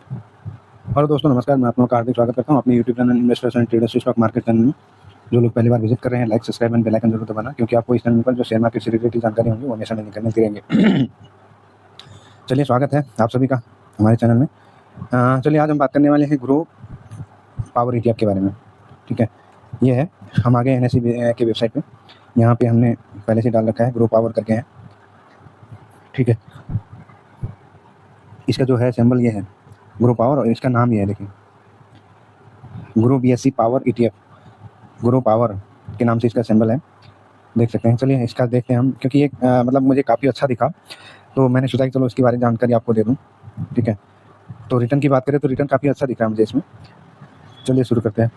Hello दोस्तों, नमस्कार। मैं आप लोगों का हार्दिक स्वागत करता हूं अपने YouTube channel investors and traders stock market channel में। जो लोग पहली बार विजिट कर रहे हैं, like, subscribe and bell icon जरूर दबाना, क्योंकि आपको इस चैनल पर जो शेयर मार्केट से रिलेटेड जानकारी होंगी वो हमेशा मिलती रहेंगे। चलिए, स्वागत है आप सभी का हमारे चैनल में। चलिए, आज हम बात करने वाले हैं ग्रो पावर ETF के बारे में। ठीक है, ये है, हम आगे NSE के वेबसाइट पे, यहाँ पे हमने पहले से डाल रखा है, ग्रो पावर करके है। ठीक है, इसका जो है सिंबल ये है, ग्रो पावर, और इसका नाम ये है, देखिए, grow BSE power ETF। Grow power के नाम से इसका सिंबल है, देख सकते हैं। चलिए, इसका देखते हैं हम, क्योंकि ये मतलब मुझे काफ़ी अच्छा दिखा, तो मैंने सोचा कि चलो इसके बारे में जानकारी आपको दे दूं। ठीक है, तो रिटर्न की बात करें तो रिटर्न काफ़ी अच्छा दिख रहा है मुझे इसमें। चलिए शुरू करते हैं।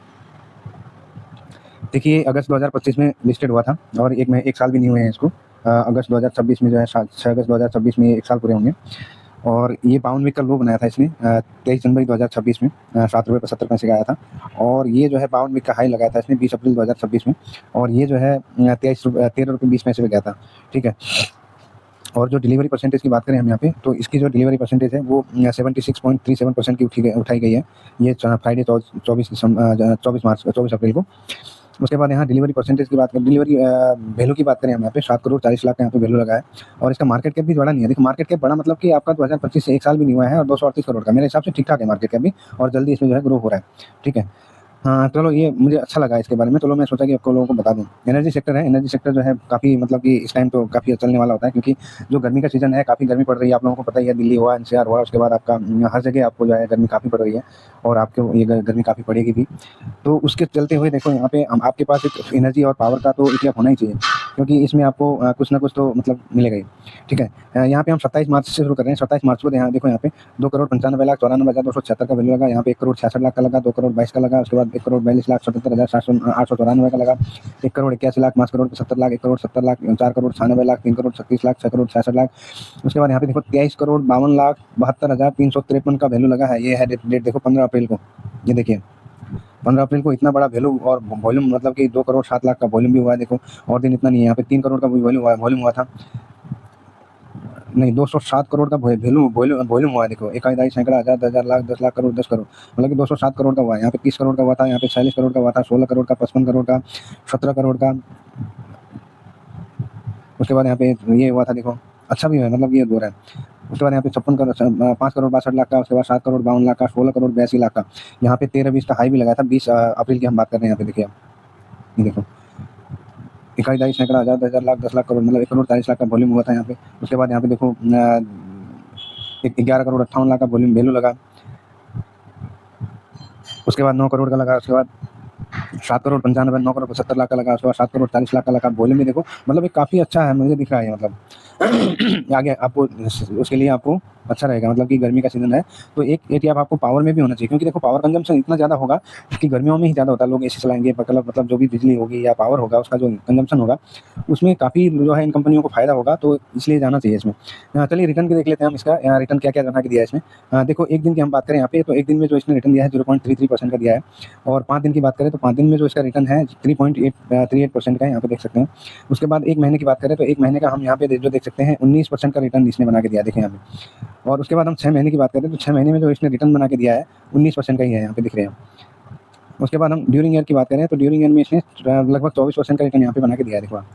देखिए, अगस्त 2025 में लिस्टेड हुआ था, और एक साल भी नहीं हुए हैं इसको। अगस्त 2026 में जो है, 6 अगस्त 2026 में 1 साल पूरे होंगे। और ये 52 वीक का लो बनाया था इसने 23 जनवरी 2026 में, ₹7.75 का आया था। और ये जो है 52 वीक का हाई लगाया था इसने 20 अप्रैल 2026 में, और ये जो है ₹13.20 पे गया था। ठीक है, और जो डिलीवरी परसेंटेज की बात करें हम यहाँ पे, तो इसकी जो डिलीवरी परसेंटेज है वो 76.37% की उठाई गई है। ये फ्राइडे 24 अप्रैल को। उसके बाद यहाँ डिलीवरी परसेंटेज की बात करें, डिलीवरी वैल्यू की बात करें हम यहाँ पे 7,40,00,000 का यहाँ पे वैल्यू लगा है। और इसका मार्केट कैप भी बड़ा नहीं है। देखो, मार्केट कैप बड़ा मतलब कि आपका 2025 से 1 साल भी नहीं हुआ है, और 238 करोड़ का, मेरे हिसाब से ठीक ठाक है मार्केट कैप भी, और जल्दी इसमें जो है ग्रो हो रहा है। ठीक है, हाँ, चलो, ये मुझे अच्छा लगा इसके बारे में। चलो, मैं सोचा कि आपको लोगों को बता दूं। एनर्जी सेक्टर है, एनर्जी सेक्टर जो है काफ़ी, मतलब कि इस टाइम तो काफ़ी चलने वाला होता है, क्योंकि जो गर्मी का सीजन है, काफ़ी गर्मी पड़ रही है, आप लोगों को पता ही है। दिल्ली हुआ, NCR हुआ, उसके बाद आपका हर जगह आपको जो है गर्मी काफ़ी पड़ रही है, और आपको ये गर्मी काफ़ी पड़ेगी भी। तो उसके चलते हुए देखो, यहाँ पे आपके पास एक एनर्जी और पावर का तो ETF होना ही चाहिए, क्योंकि इसमें आपको कुछ ना कुछ तो मतलब मिलेगा ही। ठीक है, यहाँ पे हम 27 मार्च से शुरू कर रहे हैं। 27 मार्च को यहाँ देखो, यहाँ पे 2,95,94,276 का वैल्यू लगा। यहाँ पे 1,66,00,000 का लगा, 2,22,00,000 का लगा, उसके बाद 1,42,77,894 का लगा, 1,81,00,000, 5,75,00,000, 1,70,00,000, 1,96,00,000, 4,96,00,000, 3,36,00,000, 6,66,00,000। उसके बाद यहाँ पे देखो 23,52,72,73,53 का वैल्यू लगा है। ये है डेट देखो, 15 अप्रैल को। ये देखिए, 15 अप्रैल को इतना बड़ा वैल्यू और वॉल्यूम, मतलब कि 2,07,00,000 का वॉल्यूम भी हुआ है। देखो, और दिन इतना नहीं है, यहाँ पे 3 करोड़ का वॉल्यूम हुआ था। नहीं, 207 करोड़ का वॉल्यूम हुआ है। देखो, इकाई, सैकड़ा, हज़ार, 10,000, लाख, 10 लाख करोड़, 10 करोड़, मतलब कि 207 करोड़ का हुआ है। यहाँ पे 30 करोड़ का हुआ था, यहाँ पे 46 करोड़ का हुआ था, 16 करोड़ का, 55 करोड़ का, 17 करोड़ का। उसके बाद यहाँ पे ये हुआ था, देखो, अच्छा भी है, मतलब ये दो रहा है। उसके बाद यहाँ पे 5 करोड़ 62 लाख का, उसके बाद 7 करोड़ 52 लाख का, 16 करोड़ 82 लाख का। यहाँ पे 13-20 का हाई भी लगाया था। 20 अप्रैल की हम बात कर रहे हैं। यहाँ पे देखिए आप, ये देखो, इकाई, सैकड़ा, हज़ार, 10,000, लाख, 10 लाख करोड़, मतलब 1,40,00,000 का वॉल्यूम हुआ था यहाँ पे। उसके बाद यहाँ पे देखो 11 करोड़ 58 लाख का वॉल्यूम वैल्यू लगा। उसके बाद 9 करोड़ का लगा। उसके बाद 7 करोड़ 95, 9 करोड़ 75 लाख का लगा। उसके बाद 7 करोड़ 40 लाख का लगा। वॉल्यूम भी देखो, मतलब ये काफ़ी अच्छा है, मुझे दिख रहा है। मतलब आगे आपको, उसके लिए आपको अच्छा रहेगा, मतलब कि गर्मी का सीजन है, तो एक ETF आपको पावर में भी होना चाहिए, क्योंकि देखो पावर कंजम्पशन इतना ज़्यादा होगा कि गर्मियों में ही ज़्यादा होता है। लोग AC चलाएंगे, मतलब जो भी बिजली होगी या पावर होगा, उसका जो कंजम्पशन होगा, उसमें काफ़ी जो है इन कंपनियों को फायदा होगा, तो इसलिए जाना चाहिए इसमें। चलिए, रिटर्न की देख लेते हैं हम इसका। रिटर्न क्या क्या बना के दिया है इसमें। देखो, एक दिन की हम बात करें यहाँ पे, तो एक दिन में जो इसने रिटर्न दिया है 0.33% का दिया है। और 5 दिन की बात करें तो 5 दिन में जो इसका रिटर्न है 3.38% का है, यहाँ पे देख सकते हैं। उसके बाद 1 महीने की बात करें तो 1 महीने का हम यहाँ पे जो देख सकते हैं 19% का रिटर्न इसने बना के दिया, देखें यहाँ पे। और उसके बाद हम 6 महीने की बात करें तो 6 महीने में जो इसने रिटर्न बना के दिया है 19% का ही है, यहाँ पे दिख रहे हैं। उसके बाद हम ड्यूरिंग ईयर की बात करें तो ड्यूरिंग ईयर में इसने लगभग 24% का रिटर्न यहाँ पे बना के दिया है, देखो आप,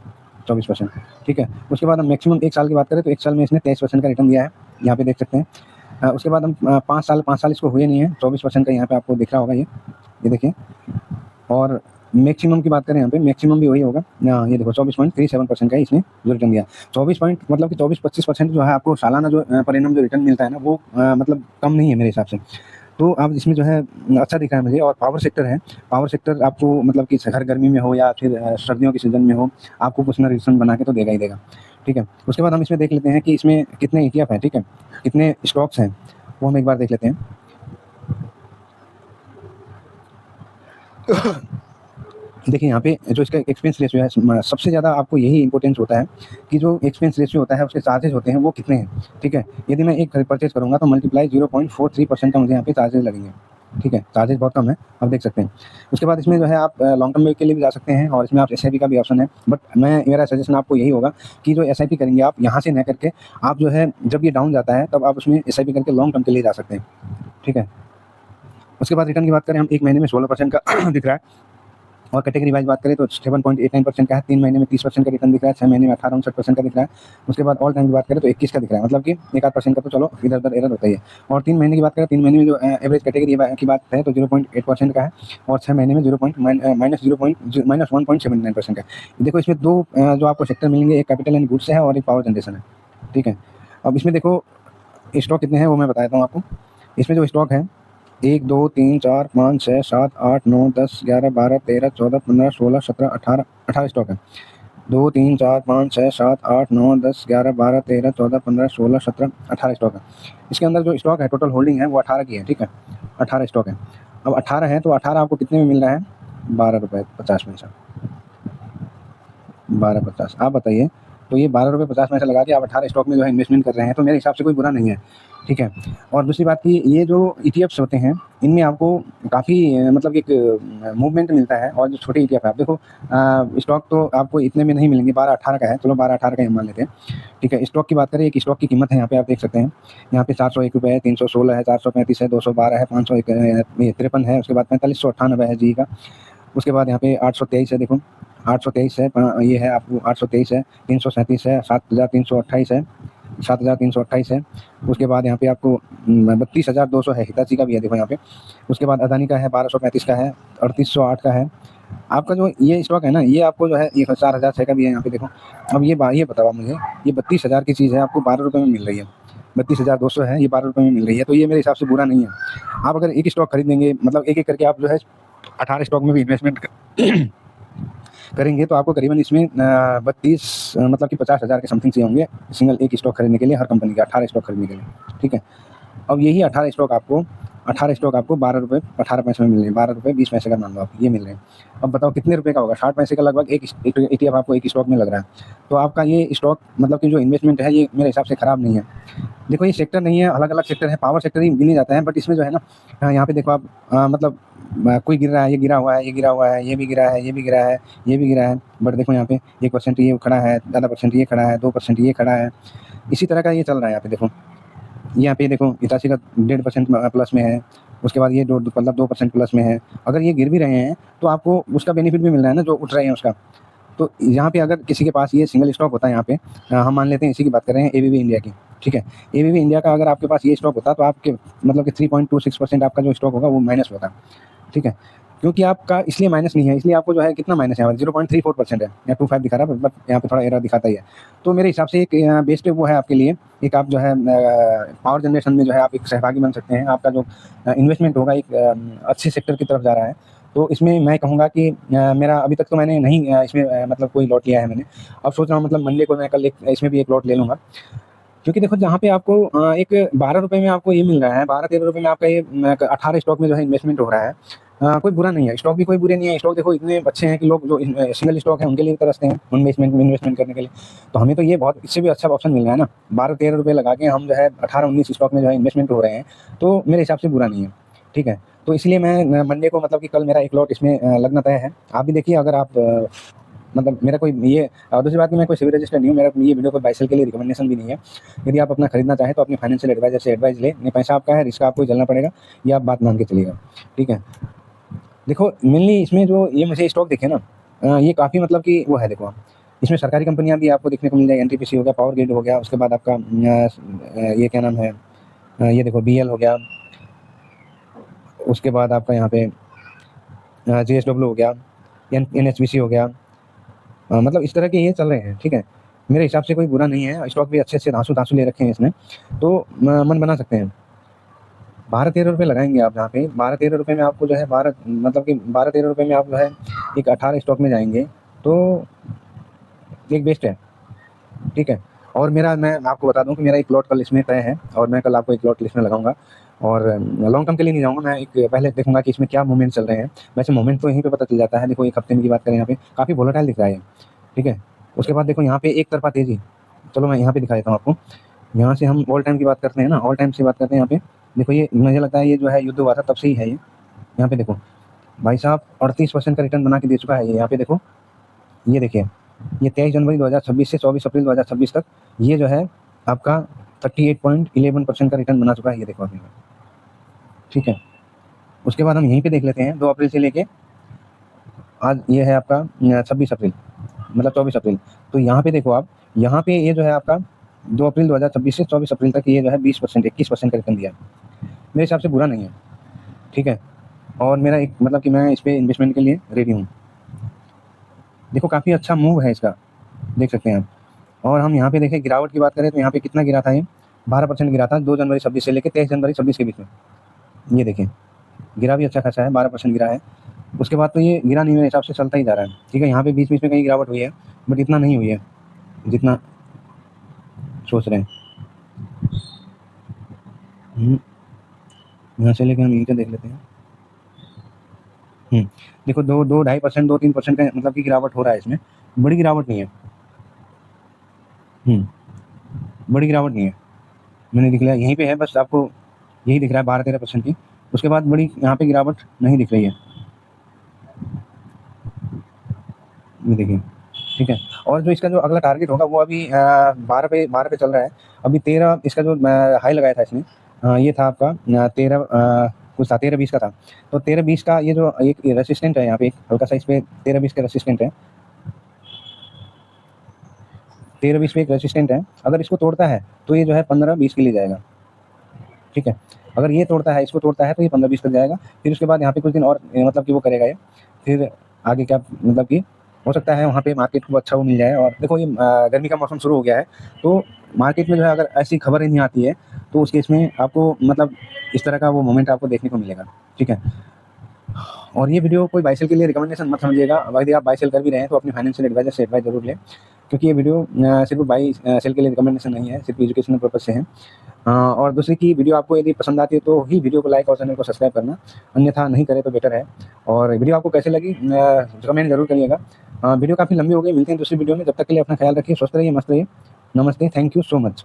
24%। ठीक है, उसके बाद हम मैक्सिमम 1 साल की बात करें तो 1 साल में इसने 23% का रिटर्न दिया है, यहाँ पे देख सकते हैं। उसके बाद हम 5 साल इसको हुए नहीं है, 24% का यहाँ पे आपको दिख रहा होगा, ये देखिए। और मैक्सिमम की बात करें यहाँ पे, मैक्सिमम भी वही होगा। ये देखो 24.37% का इसने जो रिटर्न दिया। 24 पॉइंट मतलब कि 24-25% जो है आपको सालाना जो परिणाम जो रिटर्न मिलता है ना, वो मतलब कम नहीं है मेरे हिसाब से। तो आप इसमें जो है अच्छा दिख रहा है मुझे। और पावर सेक्टर है, पावर सेक्टर आपको मतलब कि हर गर्मी में हो या फिर सर्दियों के सीजन में हो, आपको कुछ ना रिटर्न बना के तो देगा ही देगा। ठीक है, उसके बाद हम इसमें देख लेते हैं कि इसमें कितने ETF हैं। ठीक है, कितने स्टॉक्स हैं वो हम एक बार देख लेते हैं। देखिए, यहाँ पे जो इसका एक्सपेंस रेशियो है, सबसे ज़्यादा आपको यही इंपॉर्टेंस होता है कि जो एक्सपेंस रेशियो होता है, उसके चार्जेस होते हैं वो कितने हैं। ठीक है, यदि मैं एक परचेज करूँगा तो मल्टीप्लाई 0.43% का मुझे यहाँ पे चार्जेस लगेंगे। ठीक है, चार्जेस बहुत कम है, आप देख सकते हैं। उसके बाद इसमें जो है आप लॉन्ग टर्म के लिए भी जा सकते हैं और इसमें आप एसआईपी का भी ऑप्शन है। बट मेरा सजेशन आपको यही होगा कि जो एसआईपी करेंगे आप यहाँ से न करके, आप जो है जब ये डाउन जाता है तब आप उसमें एसआईपी करके लॉन्ग टर्म के लिए जा सकते हैं, ठीक है। उसके बाद रिटर्न की बात करें हम, 1 महीने में 16% का दिख रहा है। और कैटेगरी वाइज बात करें तो 7.89% का है, 3 महीने में 30% का रिटर्न दिख रहा है, 6 महीने में 18-59% का दिख रहा है। उसके बाद ऑल टाइम की बात करें तो 21 का दिख रहा है, मतलब कि 1-8% का तो चलो इधर उधर एरर होता ही है। और 3 महीने की बात करें, 3 महीने में जो एवरेज कैटेगरी की बात है तो 0.8% का है और 6 महीने में -1.79% का है। देखो इसमें दो जो आपको सेक्टर मिलेंगे, एक कैपिटल एंड गुड्स है और एक पावर जनरेशन है, ठीक है। अब इसमें देखो स्टॉक कितने हैं वो मैं बता देता हूँ आपको। इसमें जो स्टॉक है 1, 2, 3, 4, 5, 6, 7, 8, 9, 10, 11, 12, 13, 14, 15, 16, 17, 18 स्टॉक है। 2, 3, 4, 5, 6, 7, 8, 9, 10, 11, 12, 13, 14, 15, 16, 17, 18 स्टॉक है। इसके अंदर जो स्टॉक है टोटल होल्डिंग है वो 18 की है, ठीक है। 18 स्टॉक है। अब 18 है तो 18 आपको कितने में मिल रहा है? 12 रुपये 50 पैसा। 12.50 आप बताइए। तो ये 12 रुपये 50 पैसे लगा के आप 18 स्टॉक में जो है इन्वेस्टमेंट कर रहे हैं, तो मेरे हिसाब से कोई बुरा नहीं है, ठीक है। और दूसरी बात कि ये जो ईटीएफ्स होते हैं इनमें आपको काफ़ी मतलब एक मूवमेंट मिलता है। और जो छोटे ईटीएफ है आप देखो, स्टॉक तो आपको इतने में नहीं मिलेंगे, 12-18 का है, चलो 12-18 का ही मान लेते हैं, ठीक है। स्टॉक की बात करें, एक स्टॉक की कीमत है यहाँ पे आप देख सकते हैं, यहाँ पे 401 रुपये है, 316 है, 435 है, 212 है, 553 है, उसके बाद 4598 है जी का। उसके बाद यहाँ पे 823 है, देखो 823 है, ये है आपको 823 है, 337 है, 7328 है, 7328 है। उसके बाद यहाँ पे आपको 32,200 है, हिताची का भी है देखो यहाँ पे। उसके बाद अदानी का है, 1235 का है, 3808 का है। आपका जो ये स्टॉक है ना, ये आपको जो है 1006 का भी है यहाँ पे देखो। अब ये बताओ आप मुझे, ये 32,000 की चीज़ है, आपको 12 रुपये में मिल रही है। 32,200 है, ये 12 रुपये में मिल रही है, तो ये मेरे हिसाब से बुरा नहीं है। आप अगर एक स्टॉक खरीदेंगे, मतलब एक एक करके आप जो है 18 स्टॉक में भी इन्वेस्टमेंट करेंगे तो आपको करीबन इसमें 32 मतलब कि 50,000 के समथिंग चाहिए होंगे सिंगल एक स्टॉक खरीदने के लिए, हर कंपनी के 18 स्टॉक खरीदने के लिए, ठीक है। अब यही 18 स्टॉक आपको 12 रुपये 18 पैसे में मिल रहे हैं, 12 रुपये 20 पैसे का मान लो आप, ये मिल रहे हैं। अब बताओ कितने रुपए का होगा? 60 पैसे का लगभग एक ETF आपको एक स्टॉक में लग रहा है। तो आपका ये स्टॉक मतलब कि जो इन्वेस्टमेंट है ये मेरे हिसाब से ख़राब नहीं है। देखो ये सेक्टर नहीं है, अलग अलग सेक्टर है, पावर सेक्टर ही गिने जाता है, बट इसमें जो है ना, यहाँ पे देखो आप मतलब कोई गिर रहा है, ये गिरा हुआ है, ये गिरा हुआ है, ये भी गिरा है, ये भी गिरा है, ये भी गिरा है, बट देखो यहाँ पे 1% ये खड़ा है, आधा परसेंट ये खड़ा है, 2% ये खड़ा है, इसी तरह का ये चल रहा है यहाँ पे देखो। यहाँ पे देखो हिताची का 1.5% प्लस में है, उसके बाद ये मतलब 2% प्लस में है। अगर ये गिर भी रहे हैं तो आपको उसका बेनिफिट भी मिल रहा है ना, जो उठ रहे हैं उसका। तो यहाँ पे अगर किसी के पास ये सिंगल स्टॉक होता है, यहाँ पे हम मान लेते हैं इसी की बात कर रहे हैं एबीबी इंडिया की, ठीक है। एबीबी इंडिया का अगर आपके पास ये स्टॉक होता तो आपके मतलब कि 3.26% आपका जो स्टॉक होगा वो माइनस होता, ठीक है। क्योंकि आपका इसलिए माइनस नहीं है, इसलिए आपको जो है कितना माइनस है, 0.34% है या 25 दिखा रहा है, बट यहाँ पे थोड़ा एरर दिखाता ही है। तो मेरे हिसाब से एक बेस्ट वो है आपके लिए, एक आप जो है पावर जनरेशन में जो है आप एक सहभागी बन सकते हैं। आपका जो इन्वेस्टमेंट होगा एक अच्छे सेक्टर की तरफ जा रहा है। तो इसमें मैं कहूँगा कि मेरा अभी तक तो मैंने नहीं इसमें मतलब कोई लॉट लिया है मैंने। अब सोच रहा हूँ मतलब मंडे को मैं कल एक इसमें भी एक लॉट ले लूँगा। क्योंकि देखो जहाँ पे आपको एक 12 रुपये में आपको ये मिल रहा है, 12-13 रुपये में आपका ये 18 स्टॉक में जो है इन्वेस्टमेंट हो रहा है, कोई बुरा नहीं है। स्टॉक भी कोई बुरे नहीं है, स्टॉक देखो इतने अच्छे हैं कि लोग जो सिंगल स्टॉक है उनके लिए तरसते हैं इन्वेस्टमेंट करने के लिए। तो हमें तो ये बहुत इससे भी अच्छा ऑप्शन मिल रहा है ना, 12-13 रुपये लगा के हम जो है 18-19 स्टॉक में जो है इन्वेस्टमेंट हो रहे हैं, तो मेरे हिसाब से बुरा नहीं है, ठीक है। तो इसलिए मैं मंडे को मतलब कि कल मेरा एक लॉट इसमें लगना तय है। आप भी देखिए, अगर आप मतलब मेरा कोई ये दूसरी बात कि मैं कोई सिविल रजिस्टर नहीं हूँ, मेरा ये वीडियो कोई बाई सेल के लिए रिकमेंडेशन भी नहीं है। यदि आप अपना खरीदना चाहें तो अपने फाइनेंशियल एडवाइजर से एडवाइस लें, नहीं पैसा आपका है, रिस्क आपको चलना पड़ेगा, ये आप बात मान के चलिएगा, ठीक है। देखो मेनली इसमें जो ये मुझे स्टॉक दिखे ना, ये काफ़ी मतलब कि वो है, देखो आप इसमें सरकारी कंपनियां भी आपको देखने को मिल जाएगी, एनटीपीसी हो गया, पावर ग्रिड हो गया, उसके बाद आपका ये क्या नाम है, ये देखो बीएल हो गया, उसके बाद आपका यहाँ पे जेएसडब्ल्यू हो गया, एनएचपीसी हो गया, मतलब इस तरह के ये चल रहे हैं, ठीक है। मेरे हिसाब से कोई बुरा नहीं है, स्टॉक भी अच्छे धांसू ले रखे हैं इसने, तो मन बना सकते हैं। 12-13 रुपये लगाएंगे आप जहाँ पे, 12-13 रुपये में आपको जो है 12-13 रुपये में आप जो है एक 18 स्टॉक में जाएंगे, तो एक बेस्ट है, ठीक है। और मैं आपको बता दूं कि मेरा एक लॉट कल इसमें तय है, और मैं कल आपको एक लॉट लिस्ट में लगाऊंगा, और लॉन्ग टर्म के लिए नहीं जाऊँगा मैं, एक पहले देखूंगा कि इसमें क्या मूवमेंट चल रहे हैं। वैसे मूवमेंट तो यहीं पे पता चल जाता है, देखो एक हफ्ते में की बात करें यहाँ पे काफ़ी वोलेटाइल दिख रहा है, ठीक है। उसके बाद देखो यहाँ पे एक तरफा तेज़ी, चलो मैं यहाँ पे दिखा देता हूँ आपको। यहाँ से हम ऑल टाइम की बात करते हैं ना, ऑल टाइम से बात करते हैं यहाँ पे, देखो ये मुझे लगता है ये जो है युद्ध हुआ था तब से ही है ये। यहाँ पे देखो भाई साहब 38% का रिटर्न बना के दे चुका है ये। यहाँ पे देखो ये देखिए, ये 23 जनवरी 2026 से 24 अप्रैल 2026 तक ये जो है आपका 38.11% का रिटर्न बना चुका है, ये देखो अभी। ठीक है, उसके बाद हम यहीं पे देख लेते हैं 2 अप्रैल से लेके आज ये है आपका 26 अप्रैल, मतलब 24 अप्रैल। तो यहाँ पे देखो आप, यहाँ पे ये जो है आपका 2 अप्रैल 2026 से 24 अप्रैल तक ये जो है 20% 21% का रिटर्न दिया। मेरे हिसाब से बुरा नहीं है, ठीक है। और मेरा एक मतलब कि मैं इस पर इन्वेस्टमेंट के लिए रेडी हूँ। देखो काफ़ी अच्छा मूव है इसका, देख सकते हैं आप। और हम यहाँ पे देखें गिरावट की बात करें तो यहाँ पे कितना गिरा था ये, 12% गिरा था 2 जनवरी 26 से लेकर 23 जनवरी 26 के बीच में। ये देखें गिरा भी अच्छा खासा है, 12% गिरा है। उसके बाद तो ये गिरा नहीं, मेरे हिसाब से चलता ही जा रहा है। ठीक है, यहाँ पे बीच बीच में कहीं गिरावट हुई है, बट इतना नहीं हुई है जितना सोच रहे हैं। यहाँ से लेके हम यहीं से देख लेते हैं। देखो 2-2.5%, 2-3% का मतलब कि गिरावट हो रहा है इसमें, बड़ी गिरावट नहीं है। बड़ी गिरावट नहीं है, मैंने दिख लिया यहीं पे है, बस आपको यही दिख रहा है 12-13% की। उसके बाद बड़ी यहाँ पे गिरावट नहीं दिख रही है, ये देखिए। ठीक है, और जो इसका जो अगला टारगेट होगा वो अभी 12 पे चल रहा है। अभी 13 इसका जो हाई लगाया था इसने, ये था आपका 13 कुछ था 13-20 का था। तो 13-20 का ये जो एक रेसिस्टेंट है यहाँ पे, एक हल्का सा इस पे 13-20 का रेसिस्टेंट है, 13-20 पे एक रेसिस्टेंट है। अगर इसको तोड़ता है तो ये जो है 15-20 के लिए जाएगा। ठीक है, अगर ये तोड़ता है, इसको तोड़ता है तो ये 15-20 तक जाएगा। फिर उसके बाद यहाँ पे कुछ दिन और मतलब कि वो करेगा ये, फिर आगे क्या मतलब कि हो सकता है वहाँ पे मार्केट को अच्छा वो मिल जाए। और देखो ये गर्मी का मौसम शुरू हो गया है, तो मार्केट में जो है अगर ऐसी खबरें नहीं आती है तो उस केस में आपको मतलब इस तरह का वो मोमेंट आपको देखने को मिलेगा। ठीक है, और ये वीडियो कोई बाई सेल के लिए रिकमेंडेशन मत समझिएगा। यदि आप बाई सेल कर भी रहे हैं तो अपने फाइनेंशियल एडवाइजर से एडवाइस जरूर लें, क्योंकि ये वीडियो सिर्फ बाई सेल के लिए रिकमेंडेशन नहीं है, सिर्फ एजुकेशनल पर्पज से है। और दूसरी की वीडियो आपको यदि पसंद आती है तो ही वीडियो को लाइक और चैनल को सब्सक्राइब करना, अन्यथा नहीं करें तो बेटर है। और वीडियो आपको कैसे लगी कमेंट जरूर करिएगा। वीडियो काफ़ी लंबी हो गई, मिलते हैं दूसरी वीडियो में। जब तक के लिए अपना ख्याल रखिए, स्वस्थ रहिए, मस्त रहिए। नमस्ते, थैंक यू सो मच।